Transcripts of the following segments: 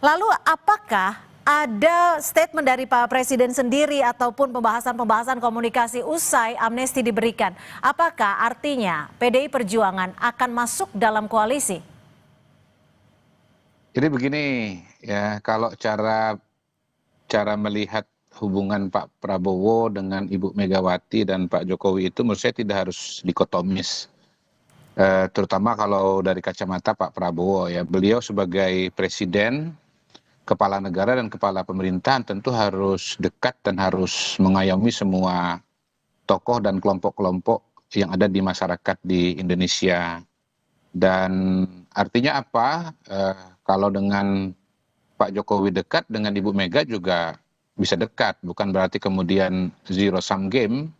Lalu apakah ada statement dari Pak Presiden sendiri ataupun pembahasan-pembahasan komunikasi usai amnesti diberikan? Apakah artinya PDI Perjuangan akan masuk dalam koalisi? Jadi begini ya, kalau cara melihat hubungan Pak Prabowo dengan Ibu Megawati dan Pak Jokowi itu menurut saya tidak harus dikotomis. Terutama kalau dari kacamata Pak Prabowo ya, beliau sebagai presiden, kepala negara dan kepala pemerintahan tentu harus dekat dan harus mengayomi semua tokoh dan kelompok-kelompok yang ada di masyarakat di Indonesia. Dan artinya apa? Kalau dengan Pak Jokowi dekat, dengan Ibu Mega juga bisa dekat. Bukan berarti kemudian zero sum game,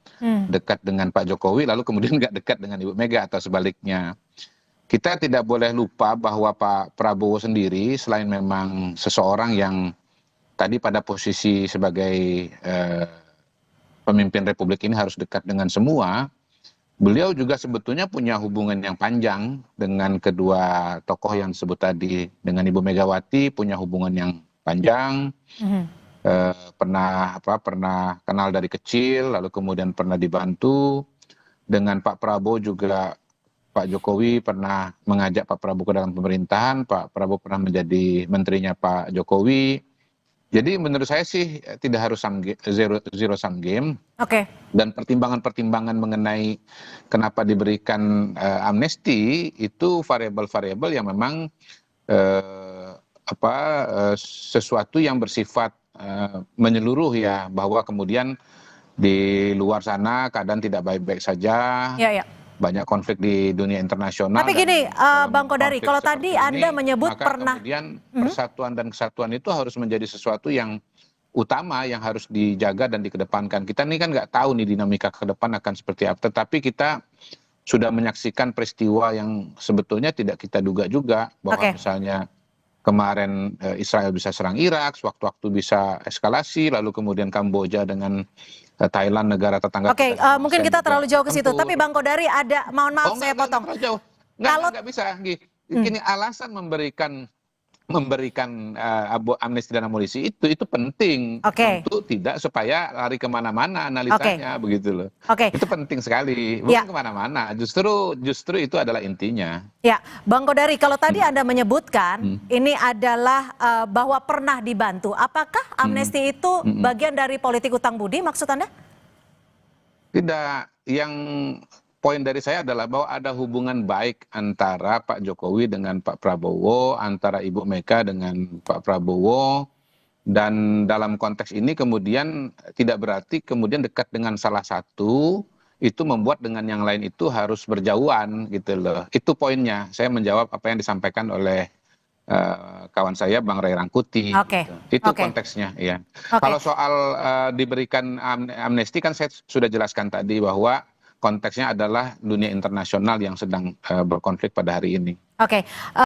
dekat dengan Pak Jokowi lalu kemudian nggak dekat dengan Ibu Mega atau sebaliknya. Kita tidak boleh lupa bahwa Pak Prabowo sendiri selain memang seseorang yang tadi pada posisi sebagai pemimpin republik ini harus dekat dengan semua, beliau juga sebetulnya punya hubungan yang panjang dengan kedua tokoh yang disebut tadi. Dengan Ibu Megawati punya hubungan yang panjang, pernah kenal dari kecil, lalu kemudian pernah dibantu. Dengan Pak Prabowo juga Pak Jokowi pernah mengajak Pak Prabowo ke dalam pemerintahan, Pak Prabowo pernah menjadi menterinya Pak Jokowi. Jadi menurut saya sih tidak harus zero sum game. Oke. Dan pertimbangan-pertimbangan mengenai kenapa diberikan amnesti itu variabel-variabel yang memang sesuatu yang bersifat menyeluruh ya, bahwa kemudian di luar sana keadaan tidak baik-baik saja, Ya, ya. banyak konflik di dunia internasional. Tapi Dan gini, dalam Bang Kodari, konflik kalau seperti tadi Anda ini, menyebut maka pernah. kemudian persatuan dan kesatuan itu harus menjadi sesuatu yang utama yang harus dijaga dan dikedepankan. Kita ini kan nggak tahu nih dinamika ke depan akan seperti apa, tetapi kita sudah menyaksikan peristiwa yang sebetulnya tidak kita duga juga, bahwa misalnya kemarin Israel bisa serang Irak, sewaktu-waktu bisa eskalasi, lalu kemudian Kamboja dengan Thailand, negara tetangga Oke, kita, mungkin kita terlalu jauh ke situ. Tapi Bang Kodari mohon maaf saya enggak potong. terlalu jauh. Kalau Nggak bisa. Gini, alasan memberikan amnesti dan amunisi itu penting untuk tidak supaya lari kemana-mana analisanya, begitu loh. Itu penting sekali, bukan kemana-mana. Justru itu adalah intinya. Ya, Bang Kodari, kalau tadi Anda menyebutkan ini adalah bahwa pernah dibantu, apakah amnesti itu bagian dari politik utang budi maksud Anda? Tidak, yang poin dari saya adalah bahwa ada hubungan baik antara Pak Jokowi dengan Pak Prabowo, antara Ibu Mega dengan Pak Prabowo, dan dalam konteks ini kemudian tidak berarti kemudian dekat dengan salah satu itu membuat dengan yang lain itu harus berjauhan gitu loh. Itu poinnya. Saya menjawab apa yang disampaikan oleh kawan saya Bang Ray Rangkuti. Itu konteksnya ya. Kalau soal diberikan amnesti kan saya sudah jelaskan tadi bahwa konteksnya adalah dunia internasional yang sedang berkonflik pada hari ini.